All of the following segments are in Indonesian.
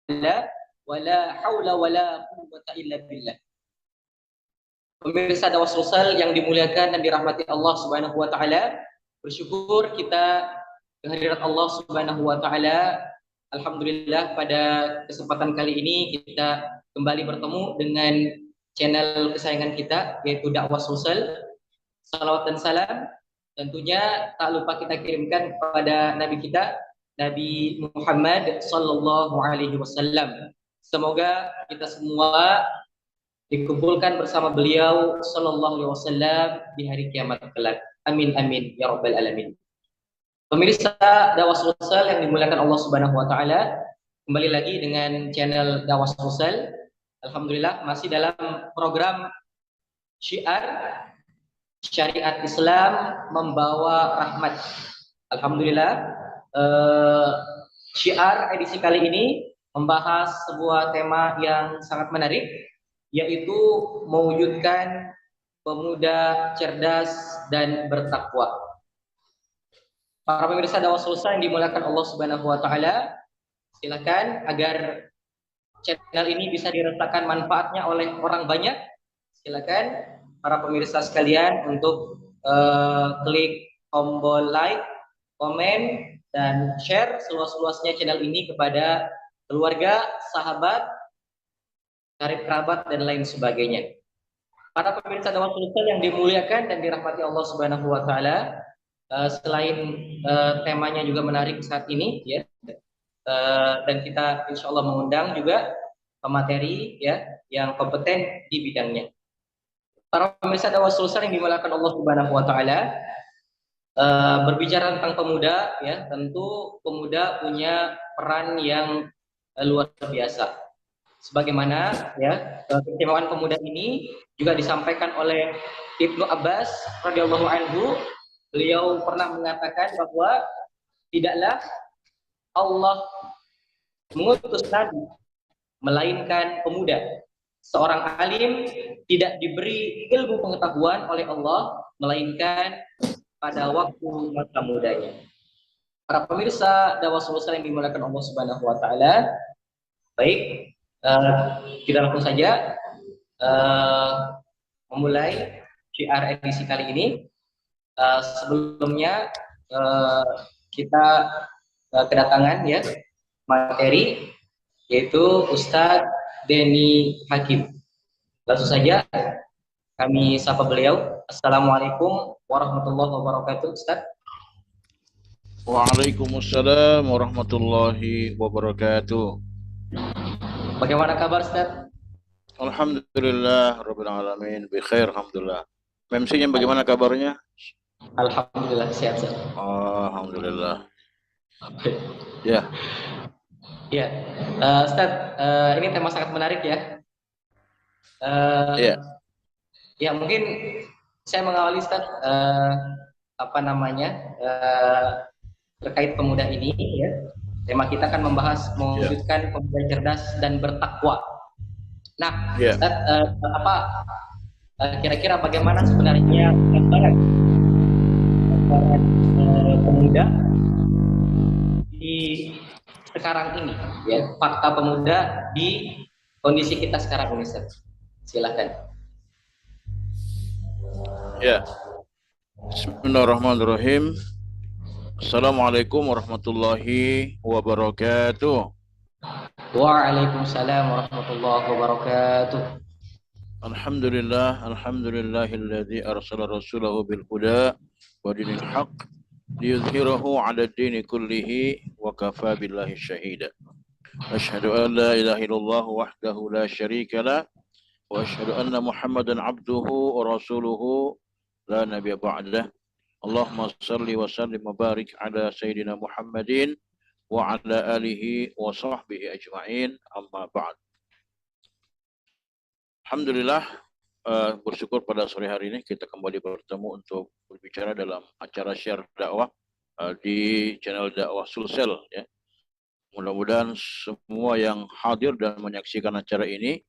wala haula wala quwwata illa billah. Pemirsa Dawas Sosial yang dimuliakan dan dirahmati Allah Subhanahu wa taala, bersyukur kita kehadirat Allah Subhanahu wa taala. Alhamdulillah pada kesempatan kali ini kita kembali bertemu dengan channel kesayangan kita yaitu Dakwah Sosial. Salawat dan salam tentunya tak lupa kita kirimkan kepada Nabi kita Nabi Muhammad sallallahu alaihi wasallam. Semoga kita semua dikumpulkan bersama beliau sallallahu alaihi wasallam di hari kiamat kelak. Amin amin ya rabbal alamin. Pemirsa Dakwah Sosial yang dimuliakan Allah Subhanahu wa taala, kembali lagi dengan channel Dakwah Sosial. Alhamdulillah masih dalam program syiar syariat Islam membawa rahmat. Alhamdulillah syiar edisi kali ini membahas sebuah tema yang sangat menarik, yaitu mewujudkan pemuda cerdas dan bertakwa. Para pemirsa Dakwah Sosial yang dimuliakan Allah Subhanahu wa taala, silakan agar channel ini bisa dirasakan manfaatnya oleh orang banyak. Silakan para pemirsa sekalian untuk klik tombol like, komen, dan share seluas-luasnya channel ini kepada keluarga, sahabat, karib kerabat, dan lain sebagainya. Para pemirsa Dakwah Sosial yang dimuliakan dan dirahmati Allah Subhanahu wa taala, selain temanya juga menarik saat ini ya, dan kita insya Allah mengundang juga pemateri ya yang kompeten di bidangnya. Para pemirsa Dakwah Sosial yang dimuliakan Allah Subhanahu wa taala, berbicara tentang pemuda ya, tentu pemuda punya peran yang luar biasa. Sebagaimana ya keistimewaan pemuda ini juga disampaikan oleh Ibnu Abbas radhiyallahu anhu. Beliau pernah mengatakan bahwa tidaklah Allah mengutus nabi melainkan pemuda. Seorang alim tidak diberi ilmu pengetahuan oleh Allah melainkan pada waktu masa mudanya. Para pemirsa Dakwah Sosial yang dimuliakan Allah Subhanahu wa taala, baik, kita langsung saja memulai syiar edisi kali ini. Sebelumnya kita kedatangan ya materi, yaitu Ustadz Denny Hakim. Langsung saja kami sapa beliau. Assalamualaikum warahmatullahi wabarakatuh, Ustadz. Waalaikumsalam warahmatullahi wabarakatuh. Bagaimana kabar, Ustadz? Alhamdulillah rabbil alamin, bi khair alhamdulillah. MC-nya bagaimana kabarnya? Alhamdulillah sehat, Ustadz. Alhamdulillah. Ya. Ya, Ustadz, ini tema sangat menarik ya. Ya. Ya, mungkin saya mengawali, Ustadz, terkait pemuda ini ya. Tema kita kan membahas mewujudkan pemuda cerdas dan bertakwa. Nah, Ustadz, kira-kira bagaimana sebenarnya gambaran pemuda di sekarang ini ya, fakta pemuda di kondisi kita sekarang ini, Ustadz? Silakan. Ya. Bismillahirrahmanirrahim. Assalamualaikum warahmatullahi wabarakatuh. Waalaikumsalam warahmatullahi wabarakatuh. Alhamdulillah, alhamdulillahilladzi arsala rasulahu bil huda wa dinil haqq liyudhhirahu 'ala ad-dini kullihi wa kafa billahi syahida. Asyhadu an la ilaha illallah wahdahu la syarika lah wa asyhadu anna Muhammadan 'abduhu wa rasuluhu la nabiyya ba'dah. Allahumma salli wa sallim wa barik ala sayyidina Muhammadin wa ala alihi wa sahbihi ajma'in, amma ba'd. Alhamdulillah, bersyukur pada sore hari ini kita kembali bertemu untuk berbicara dalam acara share dakwah di channel Dakwah Sosial ya. Mudah-mudahan semua yang hadir dan menyaksikan acara ini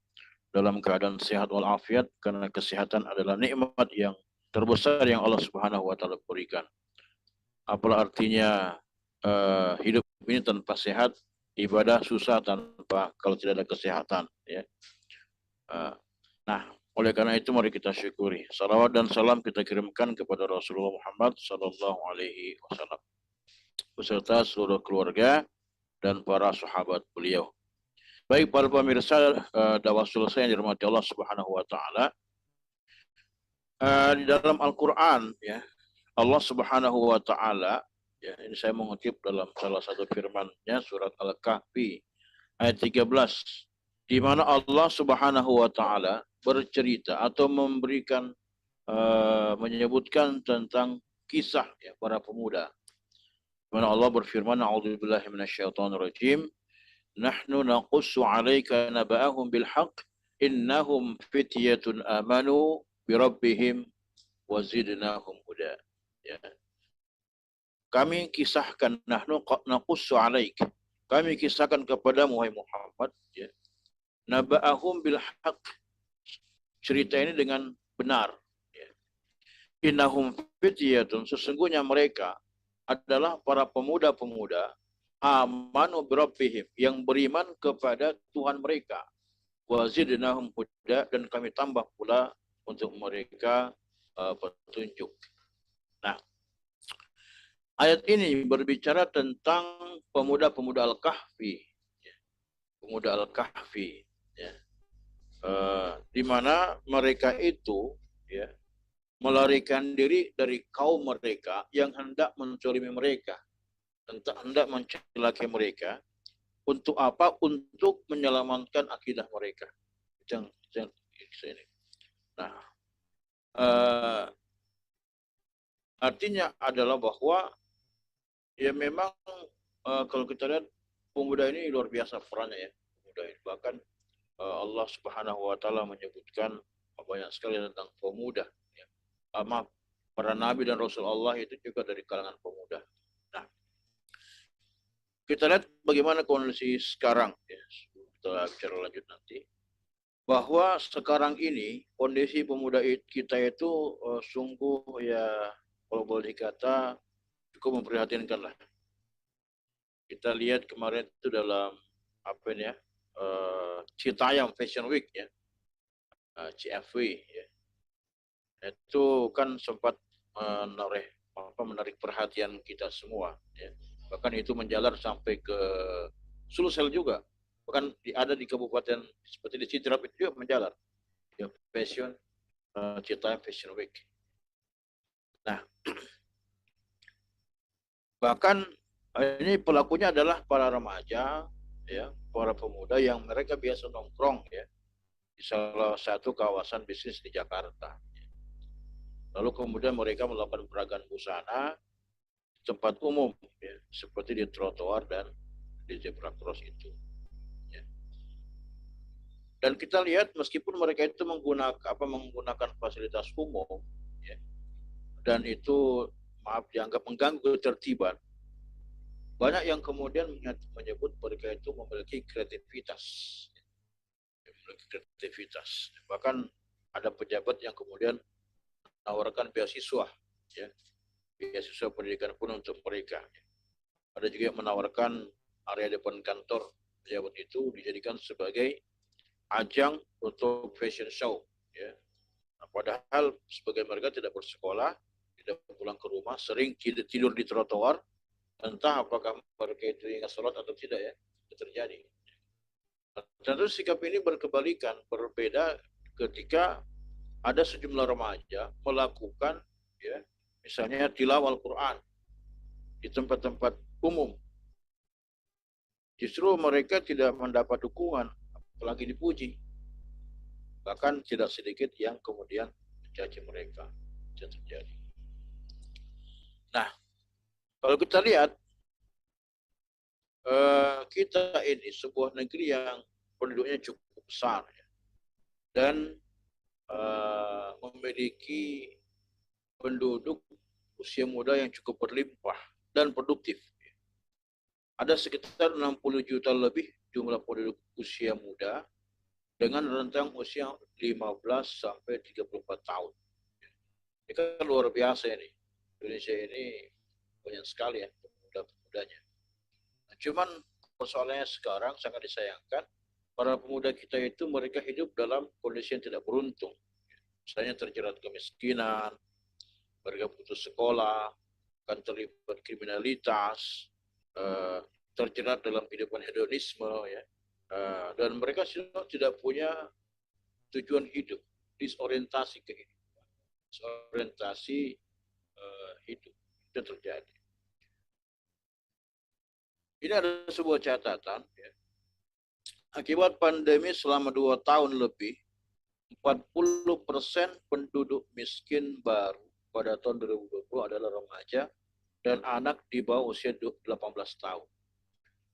dalam keadaan sehat walafiat, karena kesehatan adalah nikmat yang terbesar yang Allah Subhanahu wa taala berikan. Apalah artinya hidup ini tanpa sehat, ibadah susah tanpa kalau tidak ada kesehatan. Ya. Nah, oleh karena itu mari kita syukuri. Salawat dan salam kita kirimkan kepada Rasulullah Muhammad Sallallahu Alaihi Wasallam beserta seluruh keluarga dan para sahabat beliau. Baik para pemirsa Dawasul saya yang dirahmati Allah Subhanahu Wa Taala, di dalam Al-Quran ya Allah Subhanahu Wa Taala ya ini saya mengutip dalam salah satu firman-Nya surat Al-Kahfi ayat 13 di mana Allah Subhanahu Wa Taala bercerita atau memberikan menyebutkan tentang kisah ya, para pemuda. Di mana Allah berfirman, "A'udzubillahi minasyaitonirrajim. Nahnu naqussu 'alaika naba'ahum bil haqq innahum fityatun amanu bi rabbihim wa zidnahum huda." Ya. Kami kisahkan nahnu naqussu 'alaik. Kami kisahkan kepadamu wahai Muhammad ya. Naba'ahum bil haqq. Cerita ini dengan benar. Innahum fityatun, sesungguhnya mereka adalah para pemuda-pemuda amanu birabbihim, yang beriman kepada Tuhan mereka, wa zidnahum huda, dan kami tambah pula untuk mereka petunjuk. Nah, ayat ini berbicara tentang pemuda-pemuda Al-Kahfi, pemuda Al-Kahfi, ya. Di mana mereka itu ya melarikan diri dari kaum mereka yang hendak menzalimi mereka, hendak mencelakai mereka. Untuk apa? Untuk menyelamatkan akidah mereka. Nah, artinya adalah bahwa ya memang kalau kita lihat pemuda ini luar biasa perannya ya. Pemuda ini bahkan Allah Subhanahu Wa Taala menyebutkan banyak sekali tentang pemuda. Maaf, para nabi dan rasul Allah itu juga dari kalangan pemuda. Nah, kita lihat bagaimana kondisi sekarang ya, kita bicara lanjut nanti, bahwa sekarang ini kondisi pemuda kita itu sungguh ya kalau boleh dikata cukup memprihatinkan lah. Kita lihat kemarin itu dalam apa ini ya, Citayam Fashion Week ya, CFW ya. Itu kan sempat menarik perhatian kita semua ya. Bahkan itu menjalar sampai ke Sulsel juga, bahkan ada di kabupaten seperti di Citirap itu juga menjalar ya, Citayam Fashion Week. Nah, bahkan ini pelakunya adalah para remaja ya, para pemuda yang mereka biasa nongkrong ya di salah satu kawasan bisnis di Jakarta. Lalu kemudian mereka melakukan peragaan busana di tempat umum, ya, seperti di trotoar dan di zebra cross itu. Ya. Dan kita lihat meskipun mereka itu menggunakan fasilitas umum, ya, dan itu dianggap mengganggu ketertiban, banyak yang kemudian menyebut mereka itu memiliki kreativitas, Bahkan ada pejabat yang kemudian menawarkan beasiswa, ya, beasiswa pendidikan pun untuk mereka. Ada juga yang menawarkan area depan kantor pejabat itu dijadikan sebagai ajang untuk fashion show, ya. Nah, padahal sebagian mereka tidak bersekolah, tidak pulang ke rumah, sering tidur di trotoar, entah apakah mereka itu ingat sholat atau tidak ya, itu terjadi. Tentu sikap ini berkebalikan, berbeda ketika ada sejumlah remaja melakukan ya misalnya tilawah Al-Quran di tempat-tempat umum. Justru mereka tidak mendapat dukungan, apalagi dipuji. Bahkan tidak sedikit yang kemudian mencaci mereka. Itu terjadi. Nah, kalau kita lihat kita ini sebuah negeri yang penduduknya cukup besar ya, dan memiliki penduduk usia muda yang cukup berlimpah dan produktif. Ada sekitar 60 juta lebih jumlah penduduk usia muda dengan rentang usia 15 sampai 34 tahun. Ini kan luar biasa ini. Indonesia ini banyak sekali ya pemuda-pemudanya. Nah, cuman persoalannya sekarang sangat disayangkan, para pemuda kita itu mereka hidup dalam kondisi yang tidak beruntung. Misalnya terjerat kemiskinan, mereka putus sekolah, akan terlibat kriminalitas, terjerat dalam kehidupan hedonisme, ya, dan mereka tidak punya tujuan hidup, disorientasi kehidupan, disorientasi hidup itu terjadi. Ini ada sebuah catatan, ya. Akibat pandemi selama 2 tahun lebih, 40% penduduk miskin baru pada tahun 2020 adalah remaja dan anak di bawah usia 18 tahun.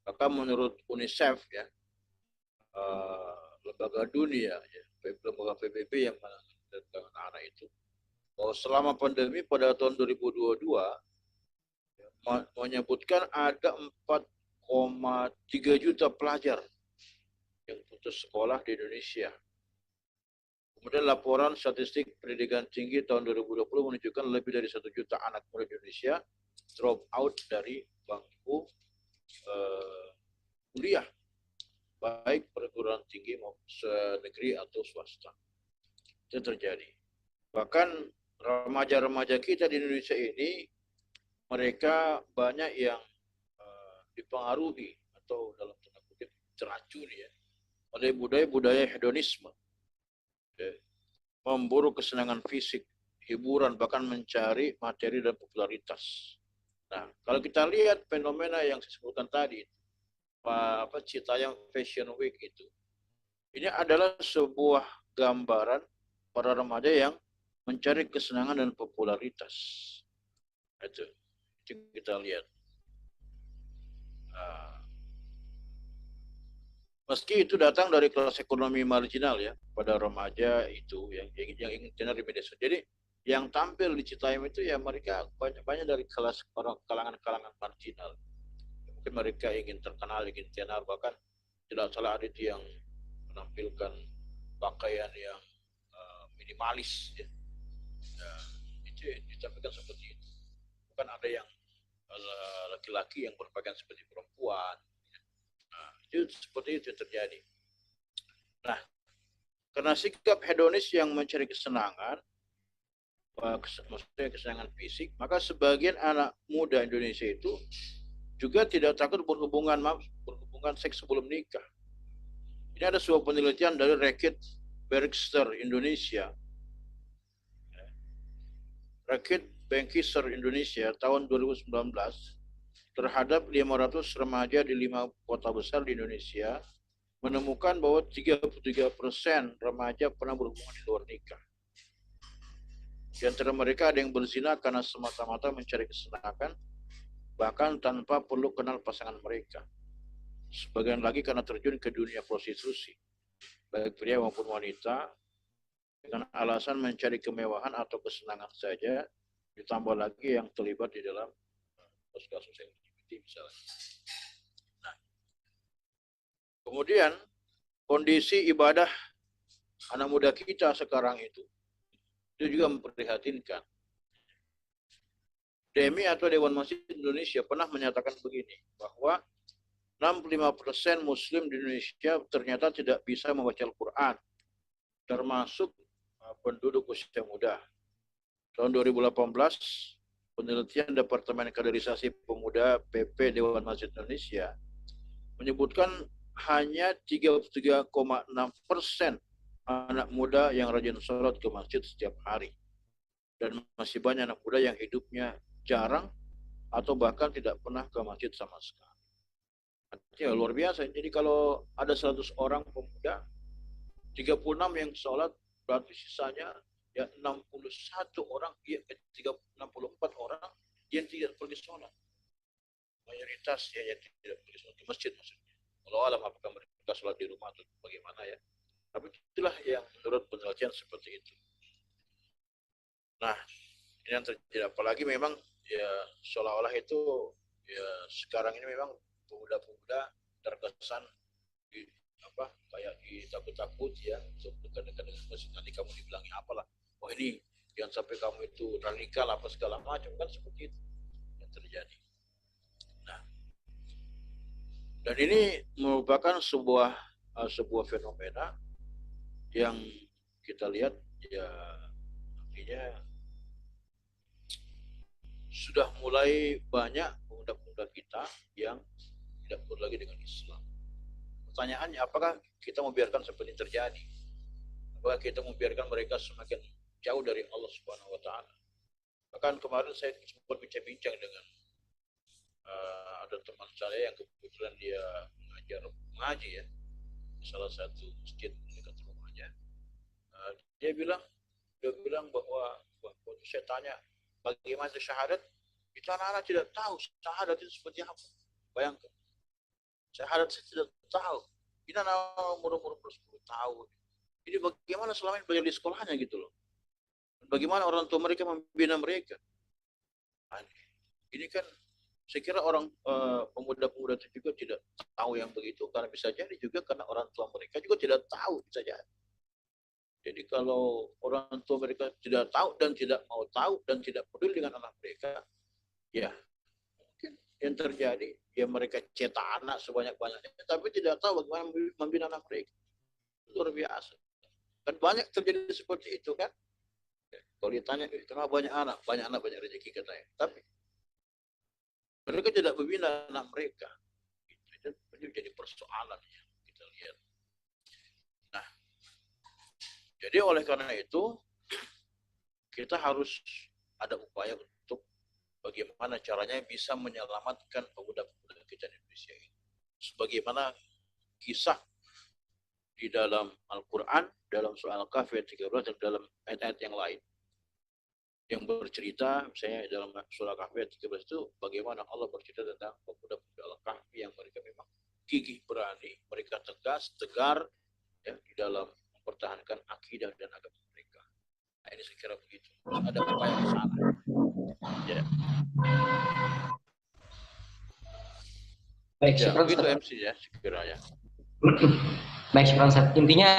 Maka menurut UNICEF, ya, lembaga dunia, ya, lembaga PBB yang menangani anak itu, bahwa selama pandemi pada tahun 2022 ya, menyebutkan ada 4,3 juta pelajar yang putus sekolah di Indonesia. Kemudian laporan statistik pendidikan tinggi tahun 2020 menunjukkan lebih dari 1 juta anak muda di Indonesia drop out dari bangku kuliah, baik perguruan tinggi maupun negeri atau swasta. Itu terjadi. Bahkan remaja-remaja kita di Indonesia ini, mereka banyak yang dipengaruhi atau dalam tanda kutip teracuni, ya, oleh budaya-budaya hedonisme, ya, memburu kesenangan fisik, hiburan, bahkan mencari materi dan popularitas. Nah, kalau kita lihat fenomena yang saya sebutkan tadi, Citayam Fashion Week itu, ini adalah sebuah gambaran para remaja yang mencari kesenangan dan popularitas. Itu kita lihat. Meski itu datang dari kelas ekonomi marginal, ya, pada remaja itu yang ingin tenar di media sosial. Jadi yang tampil di Citayam itu ya mereka banyak dari kelas kalangan marginal. Mungkin mereka ingin terkenal, ingin tenar, bahkan tidak salah ada itu yang menampilkan pakaian yang minimalis, ya. Itu ditampilkan seperti itu. Bukan ada yang laki-laki yang berpakaian seperti perempuan. Nah, itu seperti itu terjadi. Nah, karena sikap hedonis yang mencari kesenangan, maksudnya kesenangan fisik, maka sebagian anak muda Indonesia itu juga tidak takut berhubungan seks sebelum nikah. Ini ada sebuah penelitian dari Reckitt Benckiser Indonesia. Reckitt Benckiser Indonesia tahun 2019 terhadap 500 remaja di 5 kota besar di Indonesia menemukan bahwa 33% remaja pernah berhubungan di luar nikah. Di antara mereka ada yang berzina karena semata-mata mencari kesenangan, bahkan tanpa perlu kenal pasangan mereka. Sebagian lagi karena terjun ke dunia prostitusi, baik pria maupun wanita, dengan alasan mencari kemewahan atau kesenangan saja, ditambah lagi yang terlibat di dalam kasus-kasus LGBT misalnya. Nah, kemudian kondisi ibadah anak muda kita sekarang itu juga memprihatinkan. DMI atau Dewan Masjid Indonesia pernah menyatakan begini, bahwa 65% Muslim di Indonesia ternyata tidak bisa membaca Al-Quran, termasuk penduduk usia muda. Tahun 2018, penelitian Departemen Kaderisasi Pemuda PP Dewan Masjid Indonesia menyebutkan hanya 33,6% anak muda yang rajin sholat ke masjid setiap hari. Dan masih banyak anak muda yang hidupnya jarang atau bahkan tidak pernah ke masjid sama sekali. Artinya luar biasa. Jadi kalau ada 100 orang pemuda, 36 yang sholat, berarti sisanya ya 61 orang, ya 64 orang yang tidak pergi sholat. Mayoritas ya yang tidak pergi sholat ke masjid maksudnya. Kalau alam apakah mereka sholat di rumah atau bagaimana, ya. Tapi itulah yang menurut penelitian seperti itu. Nah, ini yang terjadi. Apalagi memang ya seolah-olah itu ya sekarang ini memang pemuda-pemuda terkesan kayak ditakut-takut, ya, untuk dekat-dekat dengan masjid. Nanti kamu dibilangi apalah, oh ini jangan sampai kamu itu radikal apa segala macam, kan seperti itu yang terjadi. Nah, Dan ini merupakan sebuah fenomena yang kita lihat ya, artinya sudah mulai banyak pemuda-pemuda kita yang tidak peduli lagi dengan Islam. Pertanyaannya, apakah kita membiarkan seperti ini terjadi? Apakah kita membiarkan mereka semakin jauh dari Allah Subhanahu wa taala? Bahkan kemarin saya sempat bincang-bincang dengan ada teman saya yang kebetulan dia mengaji ya, di salah satu masjid dekat rumahnya. Dia bilang bahwa waktu saya tanya bagaimana syahadat, itu anak-anak tidak tahu syahadat itu seperti apa. Bayangkan, syahadat saya tidak tahu. Ini anak umur 10 tahun. Jadi bagaimana selama ini belajar di sekolahnya gitu loh. Bagaimana orang tua mereka membina mereka. Ini kan saya kira orang pemuda-pemuda itu juga tidak tahu yang begitu, karena bisa jadi juga karena orang tua mereka juga tidak tahu, bisa jadi. Jadi kalau orang tua mereka tidak tahu dan tidak mau tahu dan tidak peduli dengan anak mereka, ya mungkin yang terjadi ya mereka cetak anak sebanyak-banyaknya, tapi tidak tahu bagaimana membina anak mereka. Luar biasa. Dan banyak terjadi seperti itu kan. Kalau ditanya kenapa banyak anak banyak rezeki katanya. Tapi mereka tidak membina anak mereka. Itu jadi persoalan yang kita lihat. Nah, jadi oleh karena itu kita harus ada upaya untuk bagaimana caranya bisa menyelamatkan pemuda-pemuda kita di Indonesia ini. Sebagaimana kisah di dalam Al-Quran, dalam surah Al-Kahfi ayat 13 dan dalam ayat-ayat yang lain yang bercerita, misalnya dalam surah Al-Kahfi ayat 13 itu bagaimana Allah bercerita tentang pemuda-pemuda Al-Kahfi yang mereka memang gigih berani, mereka tegas, tegar ya, di dalam mempertahankan akidah dan agama mereka. Nah, ini saya kira begitu. Ada upaya di sana. Ya. Baik, Ya, syukran, begitu Ustaz. MC ya, sekiranya. Baik, syukran, Ustaz. Intinya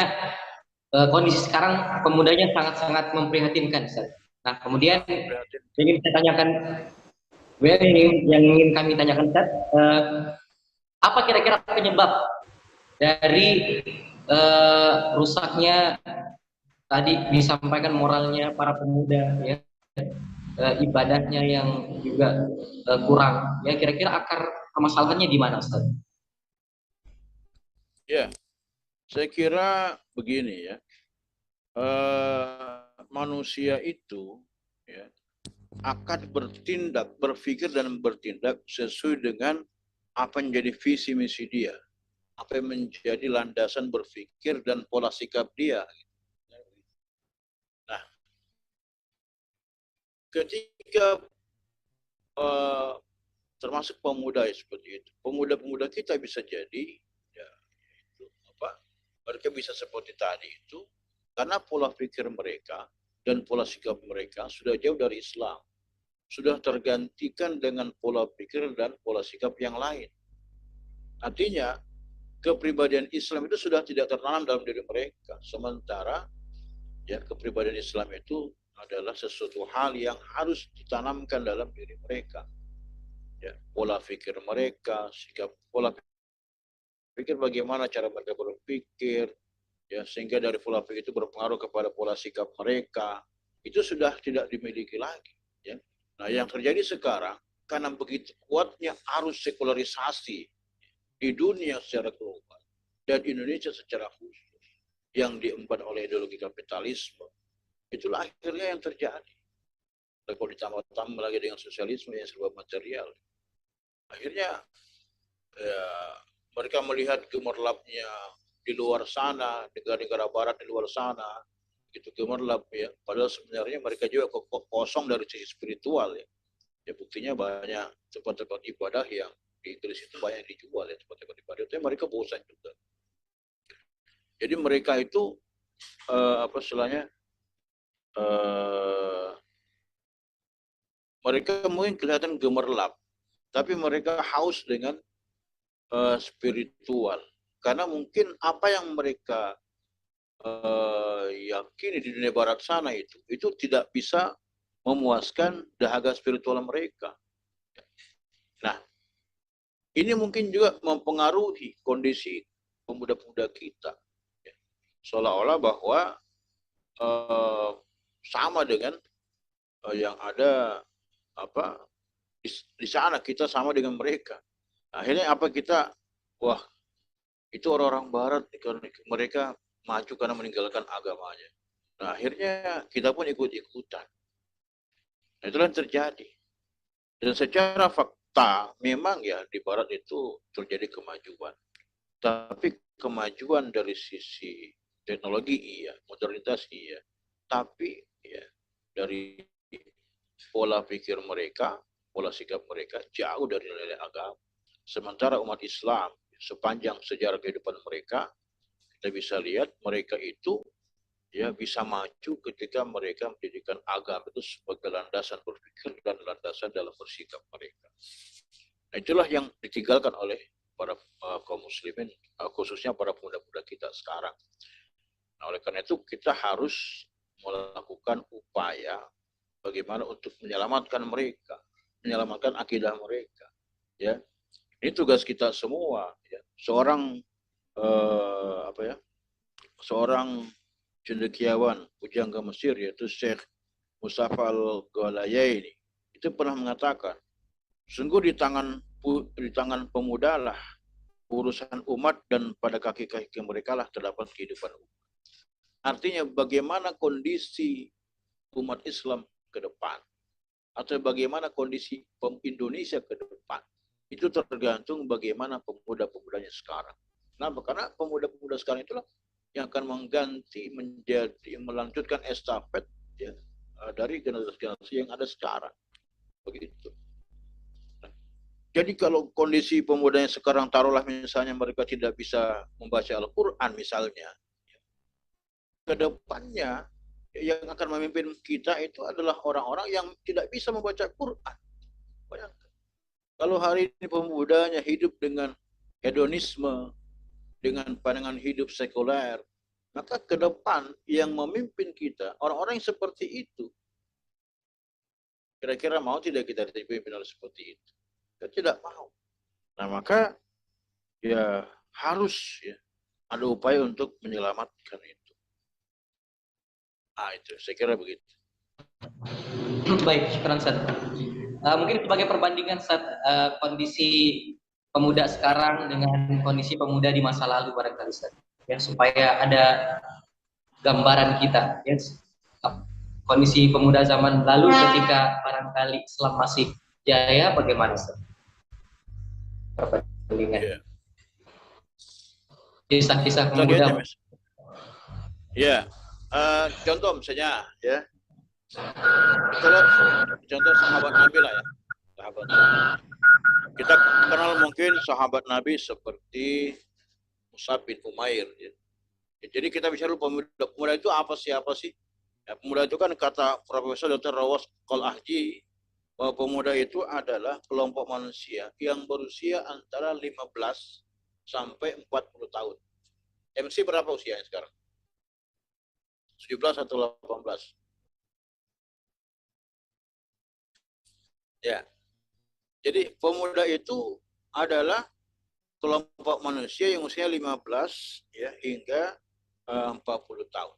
kondisi sekarang pemudanya sangat-sangat memprihatinkan, Ustaz. Nah, kemudian ingin saya tanyakan, yang ingin kami tanyakan, Ustaz, apa kira-kira penyebab dari rusaknya tadi disampaikan moralnya para pemuda ya, ibadahnya yang juga kurang ya, kira-kira akar permasalahannya di mana, Ustaz? Ya, saya kira begini ya, manusia itu ya, akan bertindak, berpikir dan bertindak sesuai dengan apa yang menjadi visi misi dia, apa yang menjadi landasan berpikir dan pola sikap dia. Nah, ketika termasuk pemuda seperti itu, pemuda-pemuda kita bisa jadi ya, itu apa? Mereka bisa seperti tadi itu karena pola pikir mereka dan pola sikap mereka sudah jauh dari Islam, sudah tergantikan dengan pola pikir dan pola sikap yang lain. Artinya kepribadian Islam itu sudah tidak tertanam dalam diri mereka. Sementara ya kepribadian Islam itu adalah sesuatu hal yang harus ditanamkan dalam diri mereka. Ya, pola pikir mereka, sikap pola pikir bagaimana cara mereka berpikir, ya sehingga dari pola pikir itu berpengaruh kepada pola sikap mereka, itu sudah tidak dimiliki lagi. Ya. Nah, yang terjadi sekarang karena begitu kuatnya arus sekularisasi di dunia secara global dan Indonesia secara khusus yang diemban oleh ideologi kapitalisme, itulah akhirnya yang terjadi. Dan kalau ditambah-tambah lagi dengan sosialisme yang serba material, akhirnya ya, mereka melihat gemerlapnya di luar sana, negara-negara barat di luar sana, itu gemerlap ya. Padahal sebenarnya mereka juga kosong dari sisi spiritual ya. Ya buktinya banyak tempat-tempat ibadah yang di Inggris itu banyak dijual ya, tempat-tempat ibadah itu mereka bosan juga. Jadi mereka itu apa istilahnya, mereka mungkin kelihatan gemerlap, tapi mereka haus dengan spiritual. Karena mungkin apa yang mereka yakini di dunia barat sana itu tidak bisa memuaskan dahaga spiritual mereka. Nah, Ini mungkin juga mempengaruhi kondisi pemuda-pemuda kita. Seolah-olah bahwa sama dengan yang ada apa di sana, kita sama dengan mereka. Akhirnya apa, kita, wah, itu orang-orang barat, mereka maju karena meninggalkan agamanya. Nah, akhirnya kita pun ikut-ikutan. Nah, itulah yang terjadi. Dan secara fakta memang ya di barat itu terjadi kemajuan. Tapi kemajuan dari sisi teknologi iya, modernitas iya. Tapi ya dari pola pikir mereka, pola sikap mereka jauh dari nilai agama. Sementara umat Islam sepanjang sejarah kehidupan mereka, kita bisa lihat mereka itu ya bisa maju ketika mereka menjadikan agama itu sebagai landasan berpikir dan landasan dalam bersikap mereka. Nah, itulah yang ditinggalkan oleh para kaum muslimin, khususnya para pemuda-pemuda kita sekarang. Nah, oleh karena itu kita harus melakukan upaya bagaimana untuk menyelamatkan mereka, menyelamatkan akidah mereka. Ya, ini tugas kita semua. Ya. Seorang seorang cendekiawan pujangga Mesir yaitu Syekh Mustafa Al-Ghalayaini itu pernah mengatakan, sungguh di tangan pemuda lah urusan umat dan pada kaki-kaki mereka lah terdapat kehidupan umat. Artinya bagaimana kondisi umat Islam ke depan atau bagaimana kondisi Indonesia ke depan itu tergantung bagaimana pemuda-pemudanya sekarang. Kenapa? Karena pemuda-pemuda sekarang itulah yang akan mengganti, melanjutkan estafet ya, dari generasi-generasi yang ada sekarang. Begitu. Jadi kalau kondisi pemudanya sekarang, taruhlah misalnya mereka tidak bisa membaca Al-Quran misalnya, ke depannya yang akan memimpin kita itu adalah orang-orang yang tidak bisa membaca Quran. Bayangkan. Kalau hari ini pemudanya hidup dengan hedonisme, dengan pandangan hidup sekuler, maka ke depan yang memimpin kita, orang-orang yang seperti itu, kira-kira mau tidak kita dipimpin oleh seperti itu? Kita tidak mau. Nah, maka ya harus ya ada upaya untuk menyelamatkan itu. Itu saya kira begitu. Baik, syukuran Ustaz. Mungkin sebagai perbandingan Ustaz, kondisi pemuda sekarang dengan kondisi pemuda di masa lalu barangkali Ustaz. Ya, supaya ada gambaran kita, ya. Kondisi pemuda zaman lalu ketika barangkali Islam masih jaya, bagaimana Ustaz? Perbandingan. Yeah. Kisah-kisah pemuda. Ya, contoh misalnya ya, kita lihat contoh sahabat Nabi lah ya, sahabat Nabi. Kita kenal mungkin sahabat Nabi seperti Mus'ab bin Umair. Ya. Jadi kita bicara pemuda itu apa sih? Ya, pemuda itu kan kata Profesor Dr. Rawas Qal-Ahji bahwa pemuda itu adalah kelompok manusia yang berusia antara 15 sampai 40 tahun. MC berapa usianya sekarang? 17 atau 18? Ya. Jadi pemuda itu adalah kelompok manusia yang usia 15 ya hingga 40 tahun.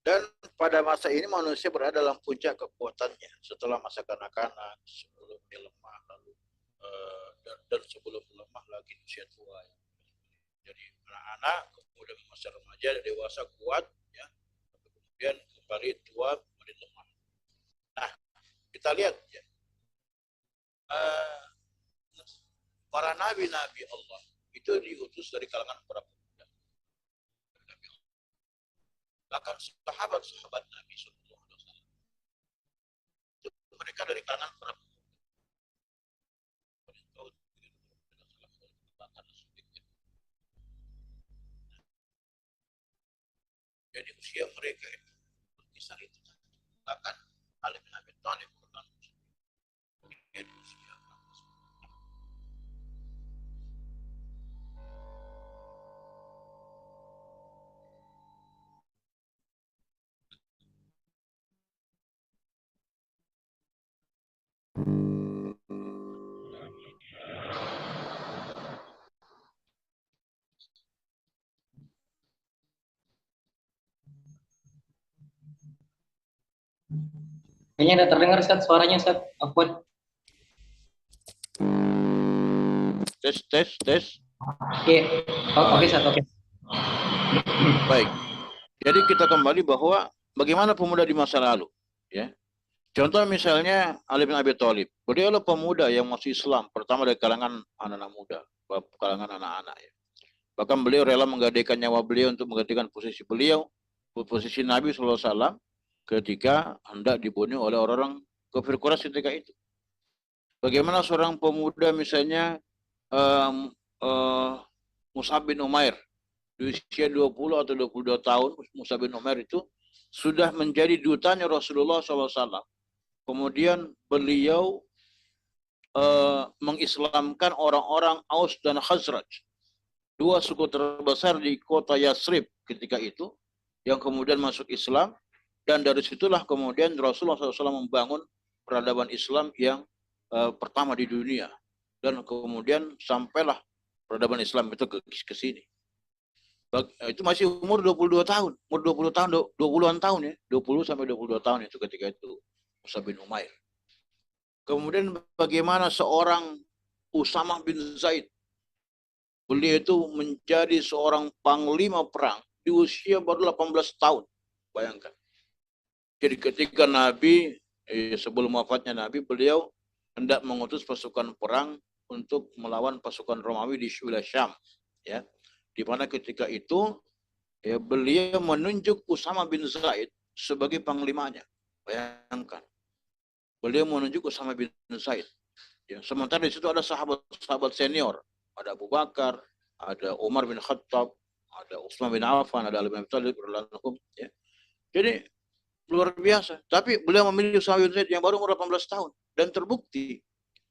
Dan pada masa ini manusia berada dalam puncak kekuatannya setelah masa kanak-kanak, sebelum dia lemah, lalu dan sebelum lemah lagi usia tua. Ya. Jadi anak-anak, kemudian masa remaja, dewasa kuat, ya, kemudian kembali tua, kembali lemah. Nah, kita lihat ya, para nabi-nabi Allah itu diutus dari kalangan para pemuda. Bahkan sahabat-sahabat Nabi Sallallahu Alaihi Wasallam itu mereka dari kalangan para pemuda. Jadi usia mereka itu berkisar itu. Bahkan Ali bin Abi Thalib merupakan usia. Kayaknya udah terdengar Ustaz suaranya Ustaz. Afwan. Tes, tes, tes. Oke. Oke Ya. Ustaz, oke. Baik. Jadi kita kembali bahwa bagaimana pemuda di masa lalu, ya. Contoh misalnya Ali bin Abi Thalib. Beliau adalah pemuda yang masih Islam pertama dari kalangan anak-anak muda, kalangan anak-anak, ya. Bahkan beliau rela menggadaikan nyawa beliau untuk menggantikan posisi beliau, posisi Nabi SAW ketika hendak dibunuh oleh orang-orang kafir Quraisy ketika itu. Bagaimana seorang pemuda misalnya um, uh, Mus'ab bin Umair di usia 20 atau 22 tahun, Mus'ab bin Umair itu sudah menjadi dutanya Rasulullah SAW. Kemudian beliau mengislamkan orang-orang Aus dan Khazraj, dua suku terbesar di kota Yasrib ketika itu, yang kemudian masuk Islam, dan dari situlah kemudian Rasulullah SAW membangun peradaban Islam yang pertama di dunia, dan kemudian sampailah peradaban Islam itu ke sini. Itu masih umur 22 tahun, umur 20 tahun, 20-an tahun ya, 20 sampai 22 tahun itu ketika itu Mus'ab bin Umair. Kemudian bagaimana seorang Usamah bin Zaid, beliau itu menjadi seorang panglima perang di usia baru 18 tahun. Bayangkan. Jadi ketika Nabi, sebelum wafatnya Nabi, beliau hendak mengutus pasukan perang untuk melawan pasukan Romawi di wilayah Syam. Ya. Di mana ketika itu ya, beliau menunjuk Usamah bin Zaid sebagai panglimanya. Bayangkan. Beliau menunjuk Usamah bin Zaid. Ya, sementara di situ ada sahabat-sahabat senior, ada Abu Bakar, ada Umar bin Khattab, ada Utsman bin Affan, ada Ali bin Abi Thalib, ya. Jadi luar biasa. Tapi beliau memilih Usama bin Zaid yang baru umur 18 tahun, dan terbukti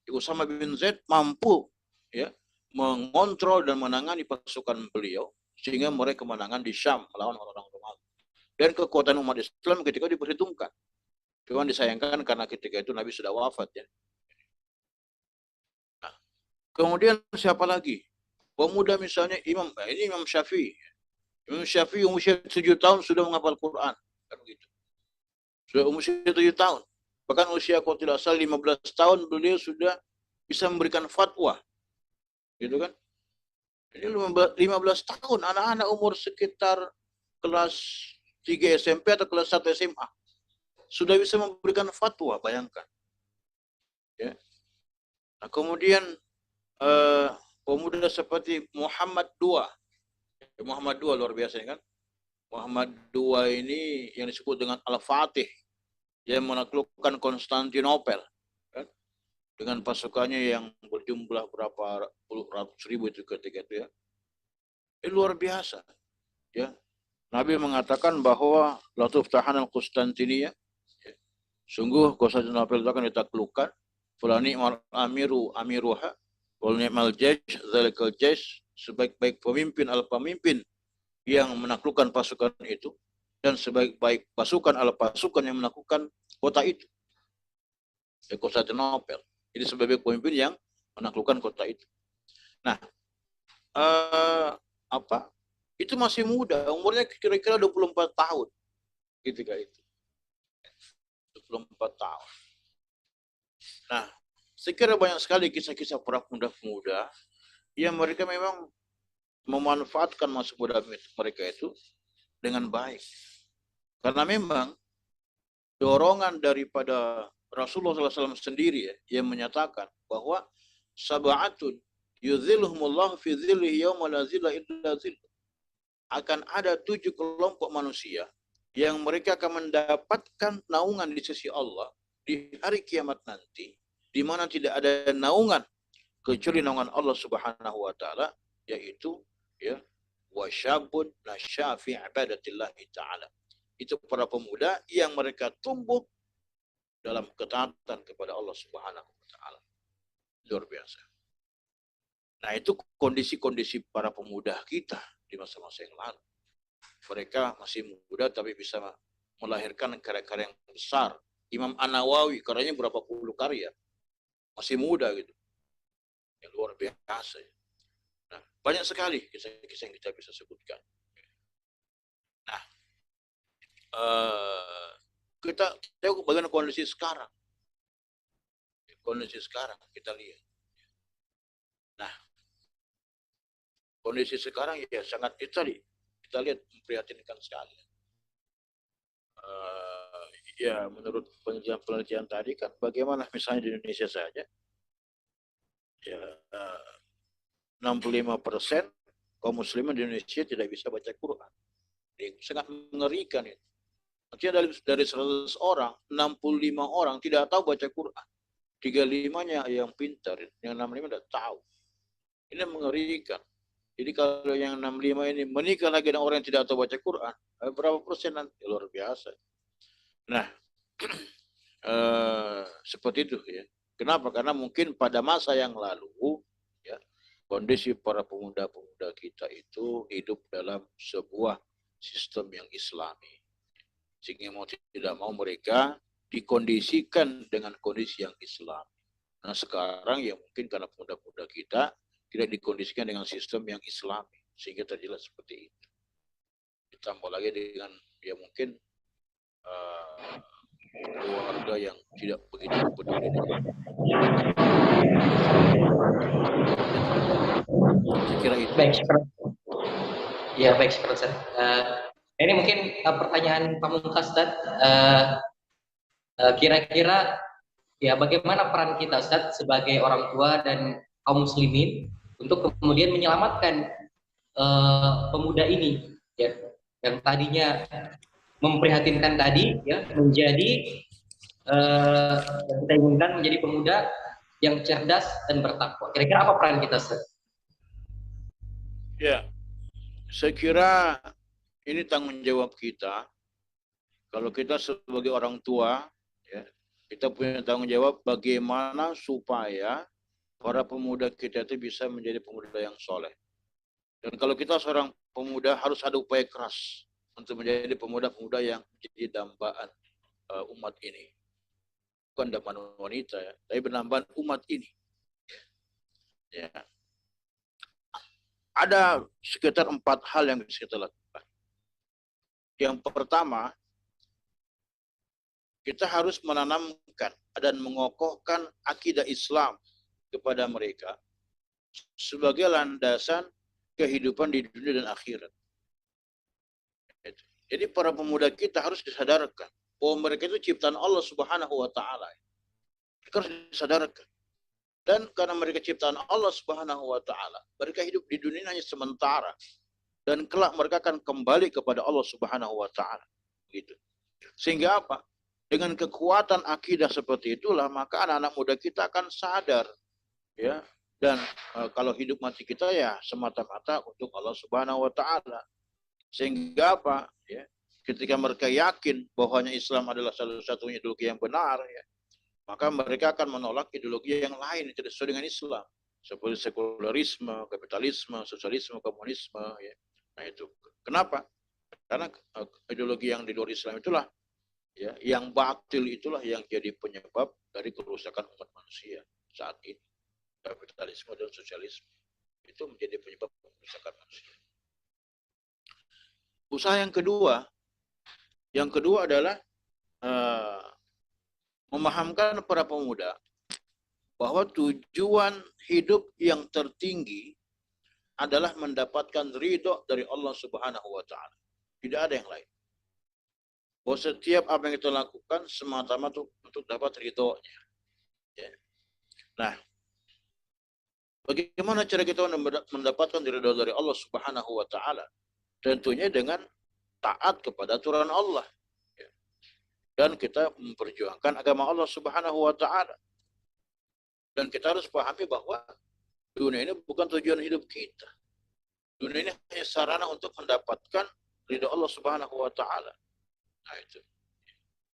Usama bin Zaid mampu ya mengontrol dan menangani pasukan beliau sehingga mereka kemenangan di Syam melawan orang-orang Romawi. Dan kekuatan umat Islam ketika diperhitungkan. Cuma disayangkan karena ketika itu Nabi sudah wafat ya. Kemudian siapa lagi? Pemuda misalnya ini Imam Syafi'i. Imam Syafi'i usia 7 tahun sudah menghafal Quran. Kan gitu. Sudah usia 7 tahun. Bahkan usia kalau tidak salah 15 tahun beliau sudah bisa memberikan fatwa. Gitu kan? Jadi 15 tahun anak-anak umur sekitar kelas 3 SMP atau kelas 1 SMA sudah bisa memberikan fatwa, bayangkan. Ya. Nah, kemudian pemuda seperti Muhammad II. Muhammad II luar biasa kan? Muhammad II ini yang disebut dengan Al-Fatih, yang menaklukkan Konstantinopel kan? Dengan pasukannya yang berjumlah berapa puluh ratus ribu itu ketika itu ya. Ini luar biasa ya. Nabi mengatakan bahwa la tuftahan al-Konstantinia, ya. Sungguh Konstantinopel itu akan ditaklukkan. Fulani amiru amiruha wal ni'mal jaysh zalikal jaysh, sebaik-baik pemimpin al-pemimpin yang menaklukkan pasukan itu, dan sebaik-baik pasukan adalah pasukan yang menaklukkan kota itu, ya, Konstantinopel. Jadi sebaik pemimpin yang menaklukkan kota itu. Nah, apa? Itu masih muda, umurnya kira-kira 24 tahun ketika itu. 24 tahun. Nah, sekira banyak sekali kisah-kisah para pemuda-pemuda yang mereka memang memanfaatkan masa muda mereka itu dengan baik. Karena memang dorongan daripada Rasulullah SAW sendiri ya, yang menyatakan bahwa sab'atun yudhilhumullah fi dhillihi yawma la zilla illa zilluh. Akan ada 7 kelompok manusia yang mereka akan mendapatkan naungan di sisi Allah di hari kiamat nanti, di mana tidak ada naungan kecuali naungan Allah Subhanahu wa taala, yaitu ya wasyabun nasya fi ibadatillah taala. Itu para pemuda yang mereka tumbuh dalam ketaatan kepada Allah Subhanahu wa taala. Luar biasa. Nah, itu kondisi-kondisi para pemuda kita di masa-masa yang lalu. Mereka masih muda tapi bisa melahirkan karya-karya yang besar. Imam An-Nawawi karyanya berapa puluh karya. Masih muda gitu. Yang luar biasa. Nah, banyak sekali kisah-kisah yang kita bisa sebutkan. Nah, kita tengok bagaimana kondisi sekarang. Kondisi sekarang kita lihat. Nah, kondisi sekarang ya sangat itu tadi kita lihat memprihatinkan sekali. Ya menurut penelitian tadi kan bagaimana misalnya di Indonesia saja ya 65% kaum muslimin di Indonesia tidak bisa baca Quran. Jadi sangat mengerikan itu. Artinya dari 100 orang, 65 orang tidak tahu baca Quran. 35-nya yang pintar, yang 65 tidak tahu. Ini mengerikan. Jadi kalau yang 65 ini menikah lagi dengan orang yang tidak tahu baca Quran, berapa persen nanti? Luar biasa. Nah, seperti itu ya. Kenapa? Karena mungkin pada masa yang lalu, ya, kondisi para pemuda-pemuda kita itu hidup dalam sebuah sistem yang Islami. Sehingga mau tidak mau mereka dikondisikan dengan kondisi yang Islam. Nah sekarang ya mungkin karena pemuda-pemuda kita tidak dikondisikan dengan sistem yang Islami, sehingga terjelas seperti itu. Ditambah lagi dengan ya mungkin keluarga yang tidak begitu peduli dengan. Saya kira itu. Baik, ya baik, Ustaz. Ini mungkin pertanyaan pamungkas, Ustaz. Kira-kira ya bagaimana peran kita, Ustaz, sebagai orang tua dan kaum muslimin untuk kemudian menyelamatkan pemuda ini ya yang tadinya memprihatinkan tadi ya menjadi yang kita inginkan menjadi pemuda yang cerdas dan bertakwa. Kira-kira apa peran kita, Ustaz? Ya, saya kira ini tanggung jawab kita. Kalau kita sebagai orang tua, ya, kita punya tanggung jawab bagaimana supaya para pemuda kita itu bisa menjadi pemuda yang soleh. Dan kalau kita seorang pemuda harus ada upaya keras untuk menjadi pemuda-pemuda yang menjadi dambaan umat ini. Bukan dambaan wanita ya, tapi dambaan umat ini. Ya. Ada sekitar 4 hal yang bisa kita lakukan. Yang pertama, kita harus menanamkan dan mengokohkan akidah Islam kepada mereka sebagai landasan kehidupan di dunia dan akhirat. Jadi para pemuda kita harus disadarkan bahwa mereka itu ciptaan Allah Subhanahu wa taala. Mereka harus disadarkan. Dan karena mereka ciptaan Allah Subhanahu wa taala, mereka hidup di dunia hanya sementara. Dan kelak mereka akan kembali kepada Allah Subhanahu wa taala. Gitu. Sehingga apa? Dengan kekuatan akidah seperti itulah maka anak-anak muda kita akan sadar ya. Dan kalau hidup mati kita ya semata-mata untuk Allah Subhanahu wa taala. Sehingga apa? Ya, ketika mereka yakin bahwanya Islam adalah satu-satunya ideologi yang benar ya, maka mereka akan menolak ideologi yang lain yang tidak sesuai dengan Islam. Seperti sekularisme, kapitalisme, sosialisme, komunisme ya. Nah itu. Kenapa? Karena ideologi yang di luar Islam itulah ya, yang batil itulah yang jadi penyebab dari kerusakan umat manusia saat ini. Kapitalisme dan sosialisme itu menjadi penyebab kerusakan manusia. Usaha yang kedua adalah memahamkan para pemuda bahwa tujuan hidup yang tertinggi adalah mendapatkan ridho dari Allah Subhanahu wa taala. Tidak ada yang lain. Bahwa setiap apa yang kita lakukan semata-mata untuk dapat ridhonya. Ya. Nah, bagaimana cara kita mendapatkan ridho dari Allah Subhanahu wa taala? Tentunya dengan taat kepada aturan Allah. Ya. Dan kita memperjuangkan agama Allah Subhanahu wa taala. Dan kita harus pahami bahwa dunia ini bukan tujuan hidup kita. Dunia ini hanya sarana untuk mendapatkan ridho Allah Subhanahu wa taala. Nah itu.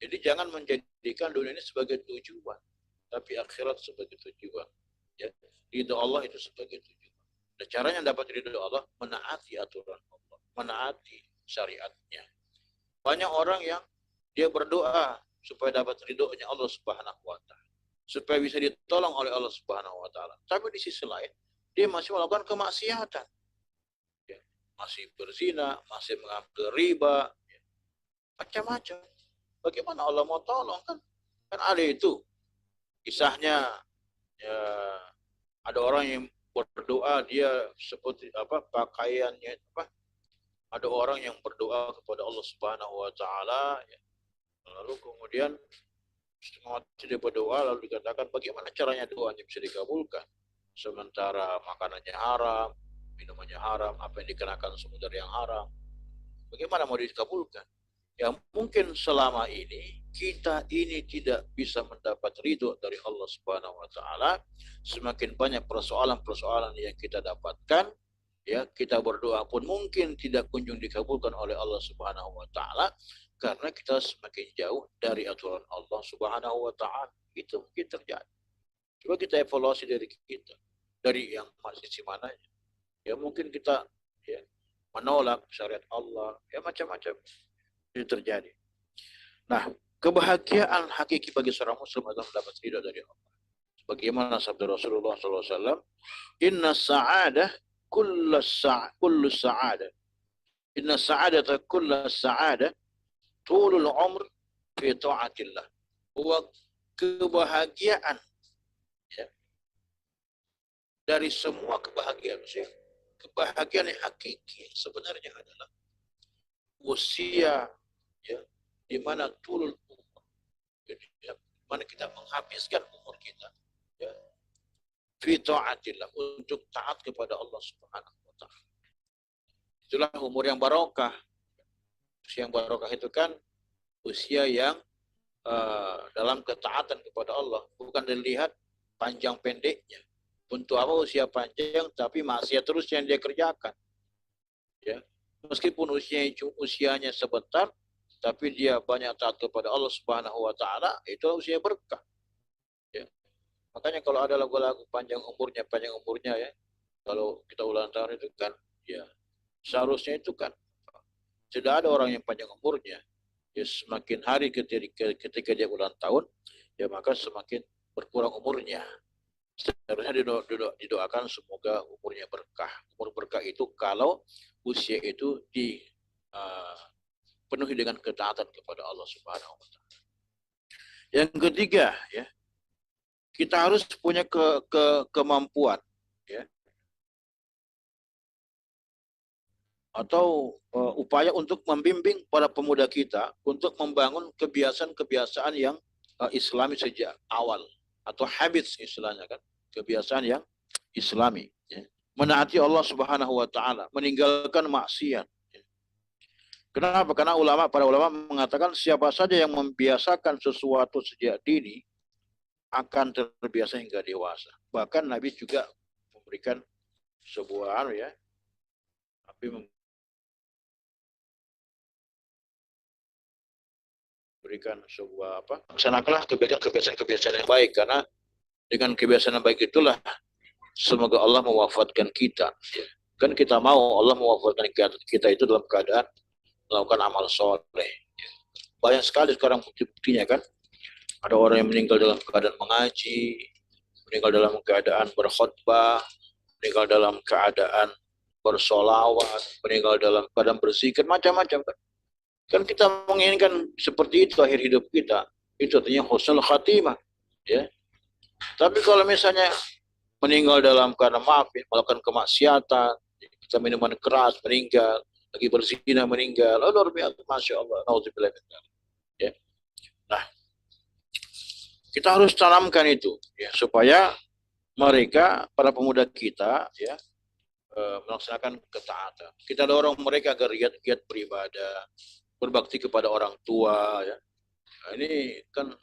Jadi jangan menjadikan dunia ini sebagai tujuan, tapi akhirat sebagai tujuan. Ya, ridho Allah itu sebagai tujuan. Dan caranya dapat ridho Allah menaati aturan Allah, menaati syariatnya. Banyak orang yang dia berdoa supaya dapat ridhonya Allah Subhanahu wa taala, supaya bisa ditolong oleh Allah Subhanahu wa taala. Tapi di sisi lain dia masih melakukan kemaksiatan. Ya, masih berzina, masih mengambil riba, ya, macam-macam. bagaimana Allah mau tolong kan? Kan ada itu kisahnya, ya, ada orang yang berdoa dia seperti apa pakaiannya apa? Ada orang yang berdoa kepada Allah Subhanahu wa taala, ya. Lalu kemudian setengah dia berdoa lalu dikatakan bagaimana caranya doanya bisa dikabulkan sementara makanannya haram, minumannya haram, apa yang dikenakan semua dari yang haram. Bagaimana mau dikabulkan? Ya mungkin selama ini kita ini tidak bisa mendapat ridho dari Allah Subhanahu wa taala. Semakin banyak persoalan-persoalan yang kita dapatkan, ya kita berdoa pun mungkin tidak kunjung dikabulkan oleh Allah Subhanahu wa taala karena kita semakin jauh dari aturan Allah Subhanahu wa taala. Itu mungkin terjadi. Coba kita evaluasi dari kita, dari yang sisi mananya. Ya mungkin kita ya menolak syariat Allah, ya macam-macam itu terjadi. Nah, kebahagiaan hakiki bagi seorang muslim adalah mendapat ridha dari Allah. Bagaimana sabda Rasulullah SAW, Inna sa'adah kullu sa'adah. Inna sa'adata kullu sa'adah tulul umr fi ta'atillah. Bahwa kebahagiaan, ya, dari semua kebahagiaan, kebahagiaan yang hakiki sebenarnya adalah usia, ya, di mana tulul umur, jadi ya, mana kita menghabiskan umur kita, ya, fi ta'atillah, untuk taat kepada Allah Subhanahu wa taala. Itulah umur yang barokah. Usia yang barokah itu kan usia yang dalam ketaatan kepada Allah, bukan dilihat panjang pendeknya. Untuk apa usia panjang tapi maksiat terus yang dia kerjakan, ya. Meskipun usianya sebentar tapi dia banyak taat kepada Allah Subhanahu wa taala, itu usia berkah, ya. Makanya kalau ada lagu-lagu panjang umurnya, ya, kalau kita ulang tahun itu kan, ya, seharusnya itu kan tidak ada orang yang panjang umurnya, ya, semakin hari ketika dia ulang tahun, ya, maka semakin berkurang umurnya. Seharusnya didoakan semoga umurnya berkah. Umur berkah itu kalau usia itu dipenuhi dengan ketaatan kepada Allah Subhanahu wa taala. Yang ketiga, ya, kita harus punya kemampuan, ya, atau upaya untuk membimbing para pemuda kita untuk membangun kebiasaan-kebiasaan yang Islami sejak awal, atau habits istilahnya kan, kebiasaan yang Islami, ya. Menaati Allah Subhanahu wa taala, meninggalkan maksiat, ya. Kenapa? Karena para ulama mengatakan siapa saja yang membiasakan sesuatu sejak dini akan terbiasa hingga dewasa. Bahkan Nabi juga memberikan sebuah ya, Nabi memberikan sebuah laksanakanlah kebiasaan-kebiasaan yang baik, karena dengan kebiasaan yang baik itulah semoga Allah mewafatkan kita. Kan kita mau Allah mewafatkan kita itu dalam keadaan melakukan amal soleh. Banyak sekali sekarang bukti-buktinya kan. Ada orang yang meninggal dalam keadaan mengaji, meninggal dalam keadaan berkhutbah, meninggal dalam keadaan bersolawat, meninggal dalam keadaan berzikir, macam-macam kan. Kan kita menginginkan seperti itu akhir hidup kita. Itu artinya husnul khatimah, ya. Tapi kalau misalnya meninggal dalam keadaan melakukan kemaksiatan, kita minuman keras meninggal, lagi berzina meninggal, luar biasa, masya Allah, nauzubillah, ya. Nah, kita harus tanamkan itu, ya, supaya mereka, para pemuda kita, ya, melaksanakan ketaatan. Kita dorong mereka agar giat beribadah, berbakti kepada orang tua, ya. Nah, ini kan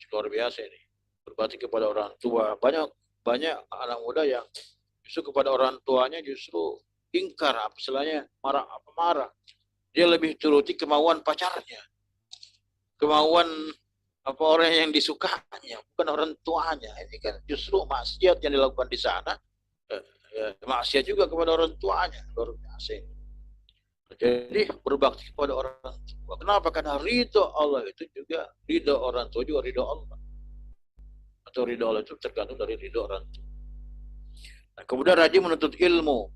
luar biasa ini. Berbakti kepada orang tua. Banyak anak muda yang justru kepada orang tuanya justru ingkar, istilahnya marah. Dia lebih turuti kemauan pacarnya, kemauan orang yang disukainya, bukan orang tuanya. Ini kan justru maksiat yang dilakukan di sana, maksiat juga kepada orang tuanya, luar biasa. Jadi berbakti kepada orang tua. Kenapa? Karena ridho Allah itu juga, ridho orang tua juga ridho Allah. Atau ridho Allah itu tergantung dari ridho orang tua. Nah, kemudian rajin menuntut ilmu.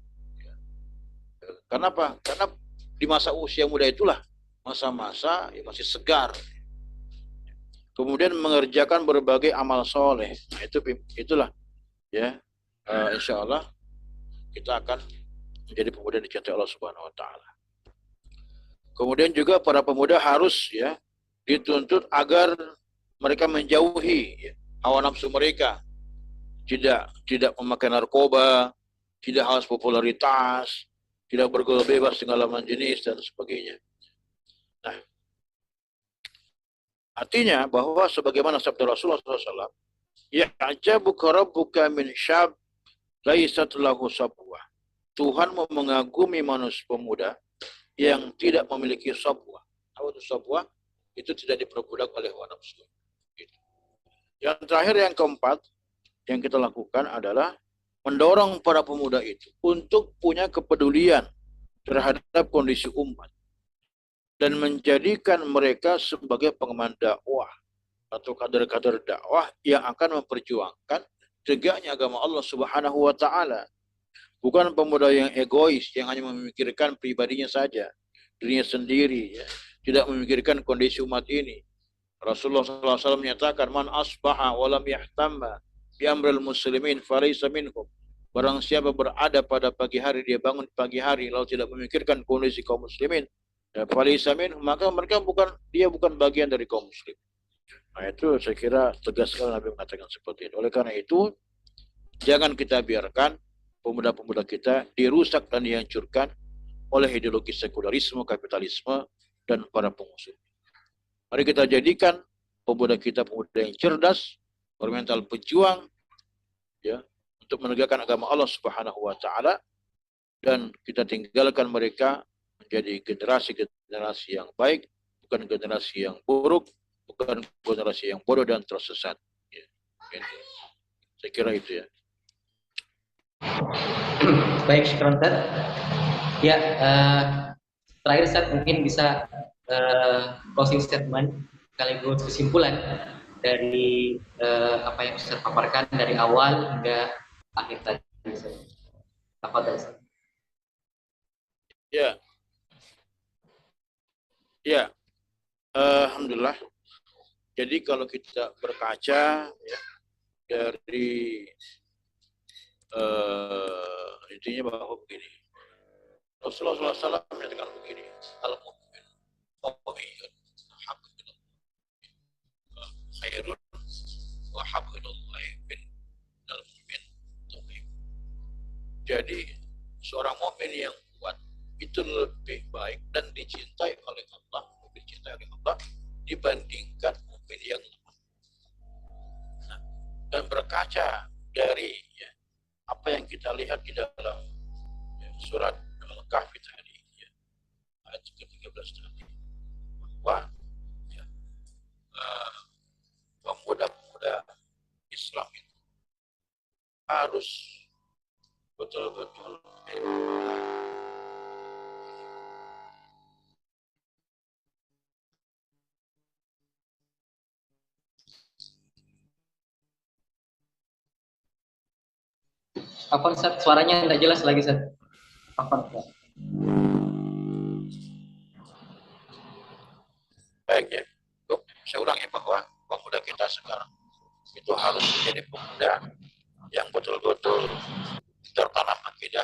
Kenapa? Karena di masa usia muda itulah masa-masa masih segar, kemudian mengerjakan berbagai amal soleh. Nah, itulah ya, insya Allah kita akan menjadi pemuda yang dicintai Allah Subhanahu Wa Taala. Kemudian juga para pemuda harus ya dituntut agar mereka menjauhi ya, hawa nafsu mereka, tidak memakai narkoba, tidak haus popularitas, tidak bergaul bebas segala macam jenis dan sebagainya. Nah, artinya bahwa sebagaimana sabda Rasulullah SAW, ya'jabuka rabbuka min syab laisat lahu sabwah. Tuhan mau mengagumi manusia pemuda yang tidak memiliki sabwah. Apa itu sabwah? Itu tidak diperbudak oleh hawa nafsu. Yang terakhir, yang keempat, yang kita lakukan adalah mendorong para pemuda itu untuk punya kepedulian terhadap kondisi umat dan menjadikan mereka sebagai pengemban dakwah atau kader-kader dakwah yang akan memperjuangkan tegaknya agama Allah Subhanahu wa taala. Bukan pemuda yang egois yang hanya memikirkan pribadinya saja, dirinya sendiri, ya. Tidak memikirkan kondisi umat ini. Rasulullah SAW menyatakan, man asbaha walam yahtamma bi amril muslimin falaysa minhum. Barang siapa berada pada pagi hari, dia bangun pagi hari lalu tidak memikirkan kondisi kaum muslimin, ya, falaysa minhum, maka dia bukan bagian dari kaum muslim. Nah, itu saya kira tegas sekali Nabi mengatakan seperti itu. Oleh karena itu, jangan kita biarkan pemuda-pemuda kita dirusak dan dihancurkan oleh ideologi sekularisme, kapitalisme, dan para pengusir. Mari kita jadikan pemuda kita pemuda yang cerdas, bermental pejuang, ya, untuk menegakkan agama Allah Subhanahu wa taala, dan kita tinggalkan mereka menjadi generasi-generasi yang baik, bukan generasi yang buruk, bukan generasi yang bodoh dan tersesat. Ya. Saya kira itu ya. Baik, syukran Ustaz. Ya, terakhir Ustaz mungkin bisa closing statement sekaligus kesimpulan dari apa yang Ustaz paparkan dari awal hingga akhir tadi. Apa Ustaz? Ya, ya, alhamdulillah. Jadi kalau kita berkaca ya, dari intinya bahwa begini, Rasulullah SAW menyatakan begini, al-mu'min qawiyun khairun wa habdullahi bin al-mu'min. Jadi seorang mukmin yang kuat itu lebih baik dan dicintai oleh Allah, dibandingkan mukmin yang lemah. Nah, dan berkaca dari ya, apa yang kita lihat di dalam ya, surat Al-Kahfi tadi, ya, ayat ke-13 tadi, bahwa ya, pemuda-pemuda Islam itu harus betul-betul Apa Ustaz? Suaranya tidak jelas lagi Ustaz. Apa Ustaz? baik ya. Saya ulang ya, bahwa pemuda kita sekarang itu harus menjadi pemuda yang betul-betul tertanam akidah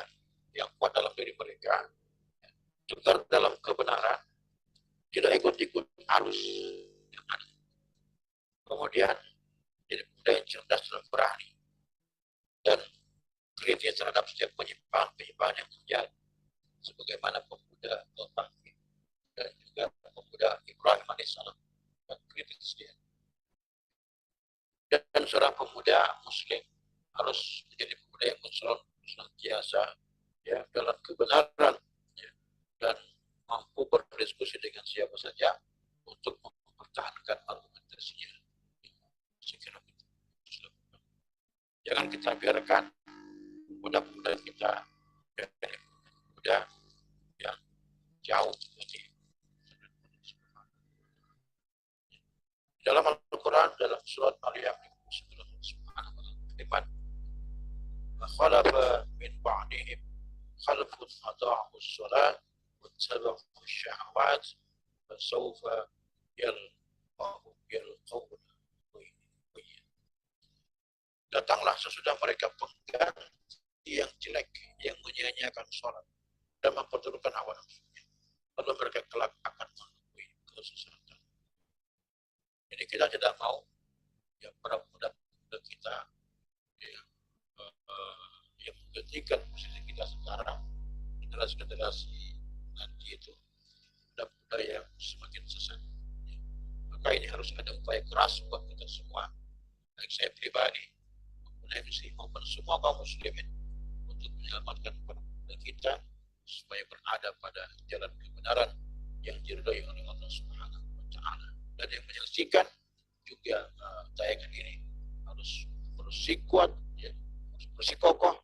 yang kuat dalam diri mereka, tegar dalam kebenaran, tidak ikut-ikut arus yang ada. Kemudian jadi pemuda yang cerdas dan berani dan kritis terhadap setiap penyimpangan yang terjadi, sebagaimana pemuda Al-Tahfi dan juga pemuda Ibrahim alaihissalam dan kritis dia. Dan seorang pemuda Muslim harus menjadi pemuda yang senantiasa ya dalam kebenaran ya, dan mampu berdiskusi dengan siapa saja untuk mempertahankan argumentasinya. Sekiranya jangan kita biarkan pemuda-pemuda kita menjadi pemuda yang jauh dari dalam Al-Quran, dalam surat Al-Yamin Subhanahu wa ta'ala, khalafa min ba'dihim khalfun adha'u as-salat wa tabi'u asy-syahawat fasawfa yalqawna datanglah sesudah mereka pengganti yang jelek, yang menyia-nyiakan sholat dan memperturutkan hawa nafsunya. Lalu mereka kelak akan menemui kesesatan. Jadi kita tidak mau ya para pemuda kita yang menggantikan posisi kita sekarang, generasi-generasi nanti itu pemuda yang semakin sesat. Maka ini harus ada upaya keras buat kita semua, baik saya pribadi maupun MC maupun semua kaum muslimin, untuk menyelamatkan para pemuda kita supaya berada pada jalan kebenaran yang diridhai oleh Allah Subhanahu wa Ta'ala. Dan yang menyaksikan juga tayangan ini harus bersikuat, ya, harus bersikokoh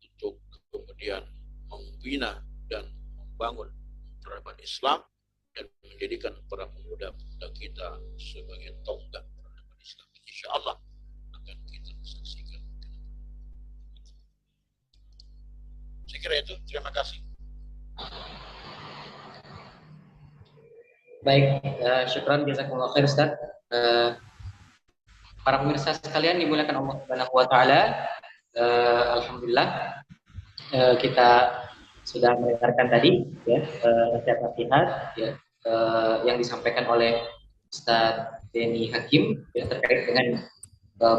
untuk kemudian membina dan membangun peradaban Islam dan menjadikan para pemuda-pemuda kita sebagai tonggak peradaban Islam. Insya Allah akan kita saksikan. Saya kira itu. Terima kasih. Baik, syukran jazakumullah khair Ustaz. Para pemirsa sekalian dimuliakan Allah Subhanahu wa Ta'ala, alhamdulillah kita sudah mendengarkan tadi ya nasihat-nasihat ya yang disampaikan oleh Ustaz Denny Hakim ya, terkait dengan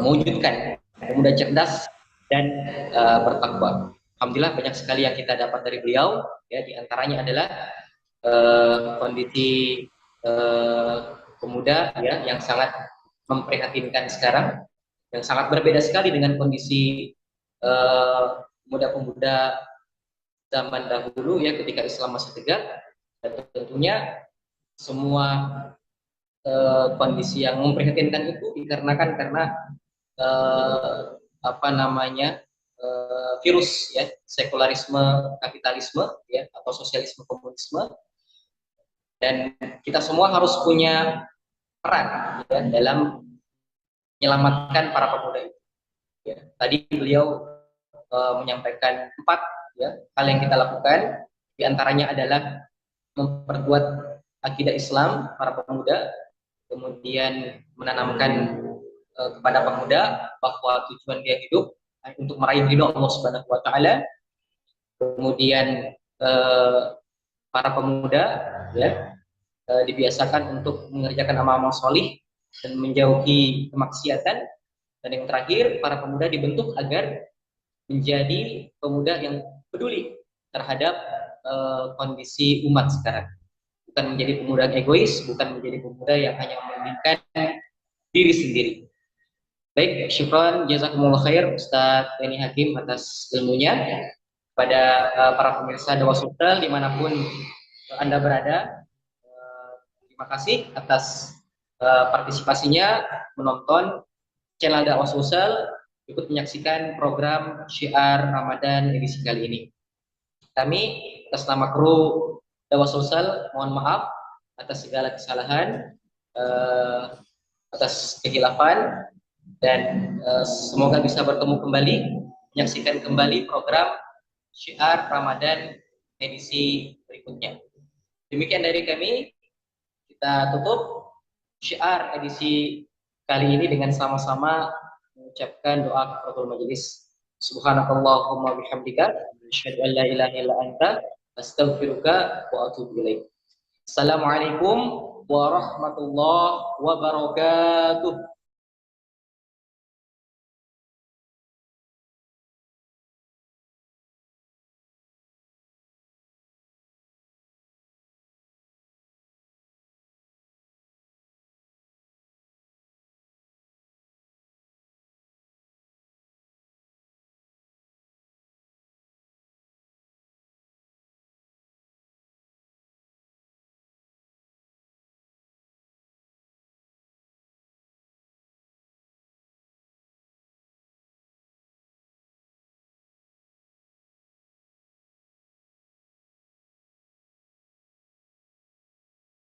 mewujudkan pemuda cerdas dan bertakwa. Alhamdulillah banyak sekali yang kita dapat dari beliau ya, di antaranya adalah kondisi pemuda ya yang sangat memprihatinkan sekarang, yang sangat berbeda sekali dengan kondisi pemuda-pemuda zaman dahulu ya ketika Islam masih tegak. Dan tentunya semua kondisi yang memprihatinkan itu dikarenakan karena virus ya, sekularisme kapitalisme ya, atau sosialisme komunisme. Dan kita semua harus punya peran ya, dalam menyelamatkan para pemuda itu. Ya, tadi beliau menyampaikan 4 ya, hal yang kita lakukan. Di antaranya adalah memperkuat akidah Islam para pemuda, kemudian menanamkan kepada pemuda bahwa tujuan dia hidup untuk meraih ridho Allah Subhanahu wa Ta'ala. Kemudian para pemuda ya dibiasakan untuk mengerjakan amal-amal solih dan menjauhi kemaksiatan. Dan yang terakhir, para pemuda dibentuk agar menjadi pemuda yang peduli terhadap kondisi umat sekarang, bukan menjadi pemuda yang egois, bukan menjadi pemuda yang hanya mementingkan diri sendiri. Baik, syukran jazakumullah khair Ustaz Denny Hakim atas ilmunya. Pada para pemirsa Dakwah Sosial dimanapun Anda berada, terima kasih atas partisipasinya menonton channel Dakwah Sosial, ikut menyaksikan program Syiar Ramadan edisi kali ini. Kami atas nama kru Dakwah Sosial mohon maaf atas segala kesalahan, atas kehilafan, dan semoga bisa bertemu kembali, menyaksikan kembali program Syiar Ramadan edisi berikutnya. Demikian dari kami, kita tutup Syiar edisi kali ini dengan sama-sama mengucapkan doa kafaratul majelis. Subhanakallahumma bihamdika asyhadu an la ilaha illa anta astaghfiruka wa atubu ilaik. Assalamualaikum warahmatullahi wabarakatuh.